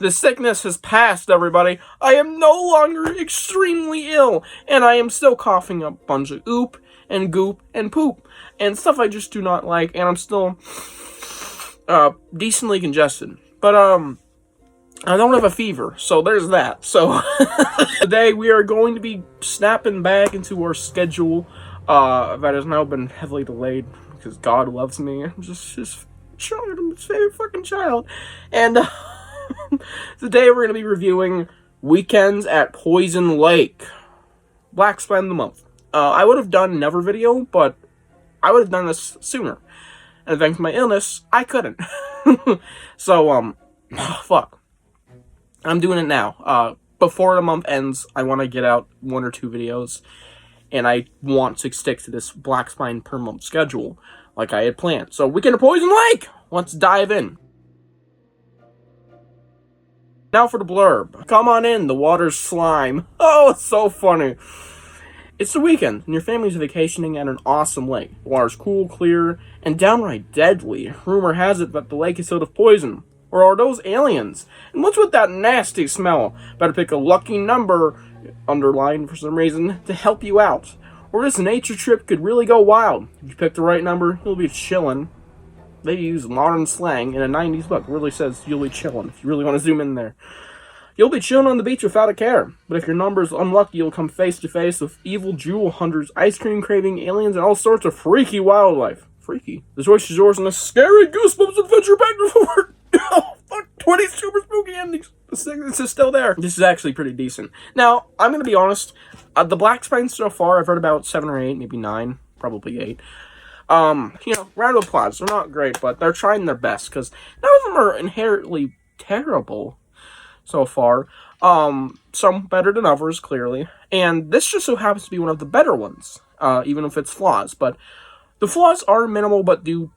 The sickness has passed, everybody. I am no longer extremely ill, and I am still coughing up a bunch of oop and goop and poop and stuff I just do not like, and I'm still decently congested. But I don't have a fever, so there's that. So today we are going to be snapping back into our schedule that has now been heavily delayed because God loves me. I'm just his child, I'm his favorite fucking child. And today we're going to be reviewing Weekends at Poison Lake. Black Spine of the Month. I would have done another video, but I would have done this sooner. And thanks to my illness, I couldn't. So, fuck. I'm doing it now. Before the month ends, I want to get out 1 or 2 videos. And I want to stick to this Black Spine per month schedule, like I had planned. So, Weekend at Poison Lake! Let's dive in. Now for the blurb. Come on in, the water's slime. Oh, it's so funny. It's the weekend, and your family's vacationing at an awesome lake. The water's cool, clear, and downright deadly. Rumor has it that the lake is filled with poison. Or are those aliens? And what's with that nasty smell? Better pick a lucky number, underlined for some reason, to help you out. Or this nature trip could really go wild. If you pick the right number, you'll be chillin'. They use modern slang in a 90s book. It really says you'll be chillin', if you really want to zoom in there. You'll be chilling on the beach without a care. But if your number's unlucky, you'll come face to face with evil jewel hunters, ice cream craving aliens, and all sorts of freaky wildlife. Freaky. The choice is yours in a scary Goosebumps adventure back and forth. Oh, fuck. 20 super spooky endings. This is still there. This is actually pretty decent. Now, I'm going to be honest. The Black Spine so far, I've read about 7 or 8, maybe 9, probably 8. Round of applause. They're not great, but they're trying their best, because none of them are inherently terrible so far. Some better than others, clearly. And this just so happens to be one of the better ones, even if it's flaws. But the flaws are minimal, but do,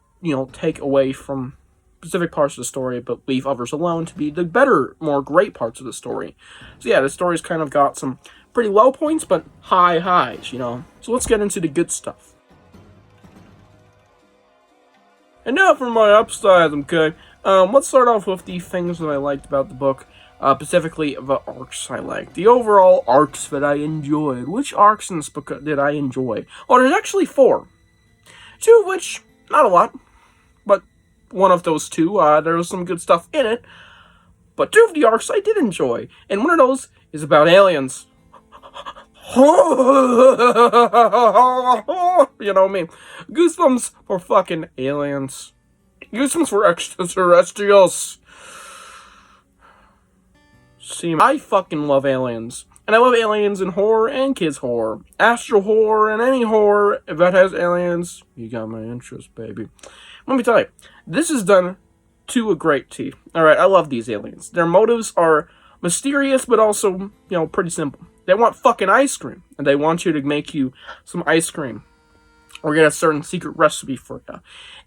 take away from specific parts of the story, but leave others alone to be the better, more great parts of the story. So yeah, the story's kind of got some pretty low points, but high highs, So let's get into the good stuff. And now for my upsides, okay? Let's start off with the things that I liked about the book. Specifically, the arcs I liked. The overall arcs that I enjoyed. Which arcs in this book did I enjoy? Well, there's actually 4. 2 of which, not a lot. But one of those 2, there was some good stuff in it. But 2 of the arcs I did enjoy. And one of those is about aliens. You know what I mean? Goosebumps for fucking aliens. Goosebumps for extraterrestrials. See, I fucking love aliens. And I love aliens in horror and kids horror. Astral horror and any horror that has aliens. You got my interest, baby. Let me tell you, this is done to a great T. Alright, I love these aliens. Their motives are mysterious, but also, pretty simple. They want fucking ice cream. And they want you to make you some ice cream. Or get a certain secret recipe for you.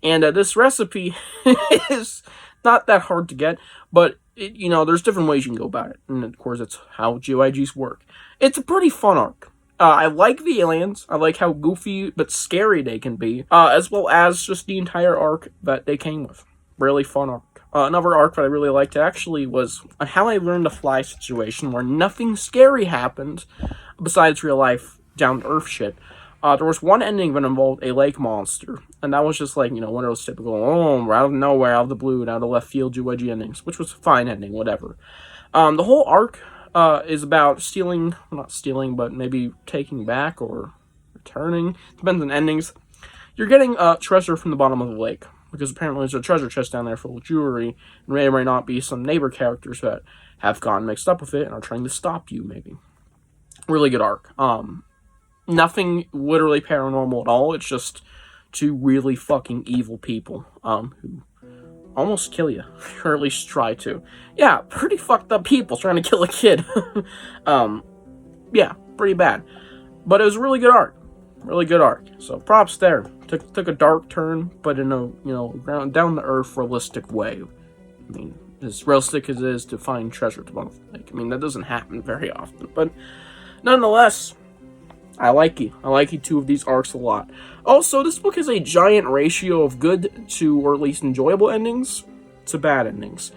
And this recipe is not that hard to get, but there's different ways you can go about it. And of course, it's how GYGs work. It's a pretty fun arc. I like the aliens. I like how goofy but scary they can be. As well as just the entire arc that they came with. Really fun arc. Another arc that I really liked actually was How I Learned to Fly situation, where nothing scary happened besides real life down-to-earth shit. There was one ending that involved a lake monster, and that was just like, one of those typical, out of nowhere, out of the blue, out of left field GYG endings, which was a fine ending, whatever. The whole arc is about not stealing, but maybe taking back or returning, depends on endings. You're getting treasure from the bottom of the lake, because apparently there's a treasure chest down there full of jewelry, and may or may not be some neighbor characters that have gotten mixed up with it and are trying to stop you, maybe. Really good arc. Nothing literally paranormal at all. It's just 2 really fucking evil people who almost kill you, or at least try to. Yeah, pretty fucked up people trying to kill a kid. Yeah, pretty bad. But it was a really good arc. Really good arc. So props there. Took a dark turn, but in a down to earth, realistic way. I mean, as realistic as it is to find treasure at the bottom of the lake. I mean, that doesn't happen very often, but nonetheless, I like 2 of these arcs a lot. Also, this book has a giant ratio of good to, or at least enjoyable endings, to bad endings.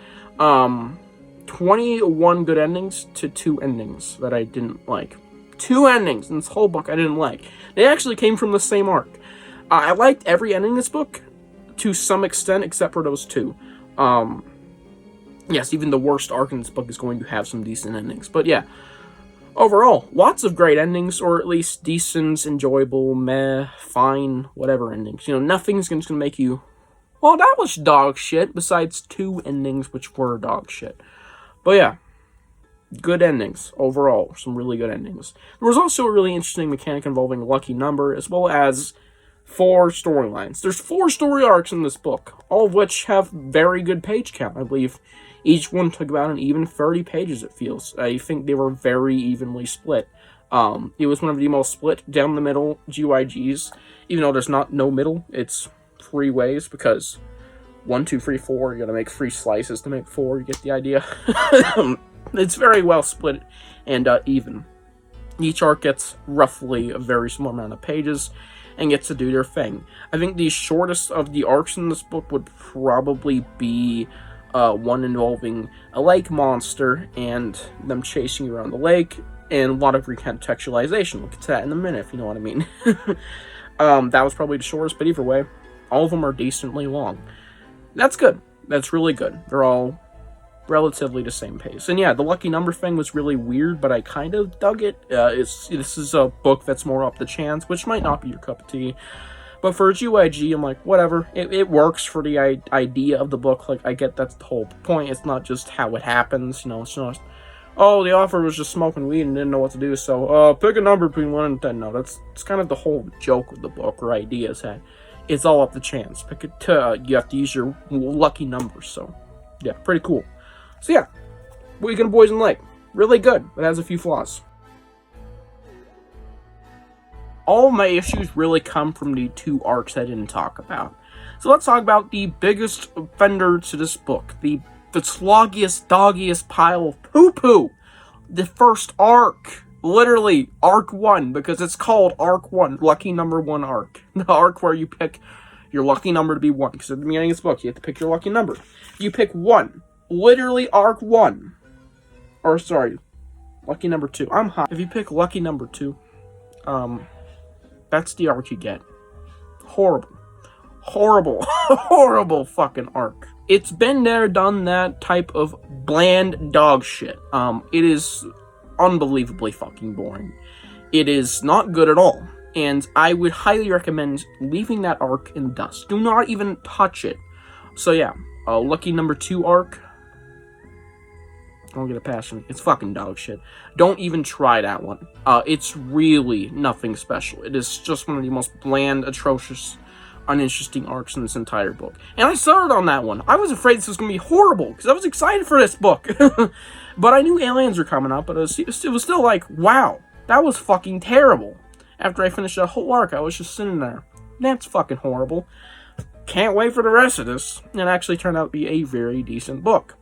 21 good endings to 2 endings that I didn't like. 2 endings in this whole book I didn't like. They actually came from the same arc. I liked every ending in this book to some extent, except for those 2. Yes, even the worst arc in this book is going to have some decent endings. But yeah, overall, lots of great endings, or at least decent, enjoyable, meh, fine, whatever endings. Nothing's just going to make you, well, that was dog shit, besides 2 endings which were dog shit. But yeah, good endings overall. Some really good endings. There was also a really interesting mechanic involving a lucky number, as well as 4 storylines. There's 4 story arcs in this book, all of which have very good page count. I believe each one took about an even 30 pages, it feels. I think they were very evenly split. It was one of the most split down the middle GYGs, even though there's no middle. It's 3 ways, because 1, 2, 3, 4, you gotta make 3 slices to make 4, you get the idea. It's very well split and even. Each arc gets roughly a very small amount of pages and gets to do their thing. I think the shortest of the arcs in this book would probably be one involving a lake monster and them chasing around the lake, and a lot of recontextualization. We'll get to that in a minute, if you know what I mean. That was probably the shortest, but either way, all of them are decently long. That's good. That's really good. They're all relatively the same pace. And yeah, the lucky number thing was really weird, but I kind of dug it. This is a book that's more up the chance, which might not be your cup of tea. But for a GYG, I'm like, whatever. It works for the idea of the book. Like, I get that's the whole point. It's not just how it happens. It's not, oh, the author was just smoking weed and didn't know what to do, so pick a number between 1 and 10. No, it's kind of the whole joke of the book, or idea is that it's all up to chance. Pick it. You have to use your lucky numbers. So, yeah, pretty cool. So yeah, Weekend of Poison Lake, really good, but has a few flaws. All of my issues really come from the 2 arcs I didn't talk about. So let's talk about the biggest offender to this book, the sloggiest, doggiest pile of poo-poo. The first arc, literally arc 1, because it's called arc 1, lucky number 1 arc. The arc where you pick your lucky number to be 1, because at the beginning of this book, you have to pick your lucky number. You pick 1. Literally arc 1. Or, sorry, lucky number 2. I'm high. If you pick lucky number 2, that's the arc you get. Horrible. Horrible fucking arc. It's been there, done that type of bland dog shit. It is unbelievably fucking boring. It is not good at all. And I would highly recommend leaving that arc in the dust. Do not even touch it. So yeah, lucky number 2 arc. Don't get a pass from me. It's fucking dog shit. Don't even try that one. It's really nothing special. It is just one of the most bland, atrocious, uninteresting arcs in this entire book. And I started on that one. I was afraid this was going to be horrible, because I was excited for this book. But I knew aliens were coming up, but it was still like, wow, that was fucking terrible. After I finished that whole arc, I was just sitting there. That's fucking horrible. Can't wait for the rest of this. And it actually turned out to be a very decent book.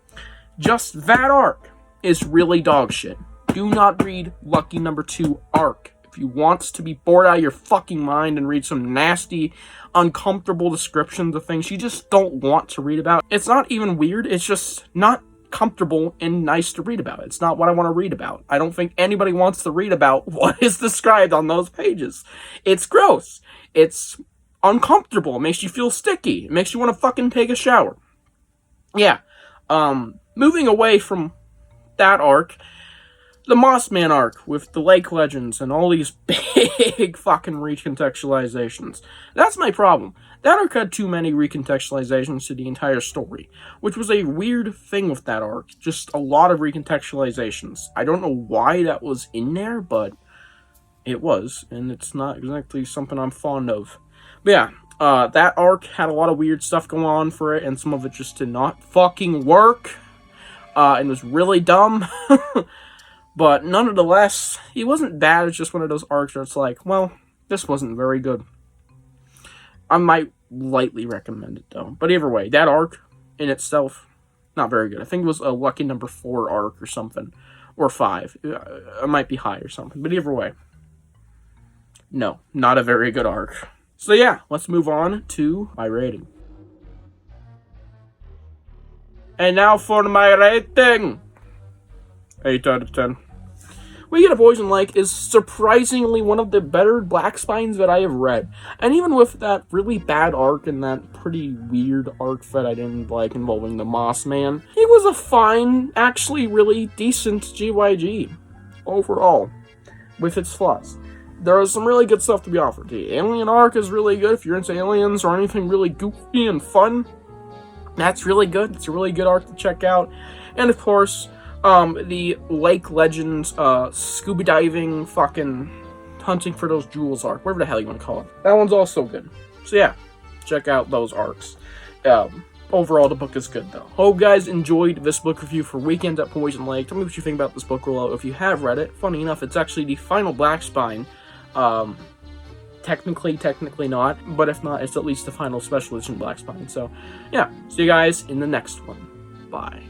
Just that arc is really dog shit. Do not read lucky number 2 arc. If you want to be bored out of your fucking mind and read some nasty, uncomfortable descriptions of things you just don't want to read about, it's not even weird, it's just not comfortable and nice to read about. It's not what I want to read about. I don't think anybody wants to read about what is described on those pages. It's gross. It's uncomfortable. It makes you feel sticky. It makes you want to fucking take a shower. Yeah. Moving away from that arc, the Mossman arc with the Lake Legends and all these big fucking recontextualizations. That's my problem. That arc had too many recontextualizations to the entire story, which was a weird thing with that arc. Just a lot of recontextualizations. I don't know why that was in there, but it was, and it's not exactly something I'm fond of. But yeah, that arc had a lot of weird stuff going on for it, and some of it just did not fucking work, and was really dumb. But nonetheless, it wasn't bad. It's just one of those arcs where it's like, well, this wasn't very good. I might lightly recommend it, though. But either way, that arc in itself, not very good. I think it was a lucky number 4 arc or something. Or 5. It might be high or something. But either way, no, not a very good arc. So yeah, let's move on to my rating. And now for my rating. 8 out of 10. We Get a Poison Lake is surprisingly one of the better Black Spines that I have read. And even with that really bad arc and that pretty weird arc that I didn't like involving the Moss Man, it was a fine, actually really decent GYG overall, with its flaws. There is some really good stuff to be offered. The Alien arc is really good if you're into aliens or anything really goofy and fun. That's really good. It's a really good arc to check out. And of course, the Lake Legends, scuba diving, fucking hunting for those jewels arc, whatever the hell you want to call it. That one's also good. So yeah, check out those arcs. Overall, the book is good though. Hope you guys enjoyed this book review for Weekend at Poison Lake. Tell me what you think about this book below if you have read it. Funny enough, it's actually the final Black Spine. Technically not, but if not, it's at least the final special edition Black Spine. So yeah, see you guys in the next one. Bye.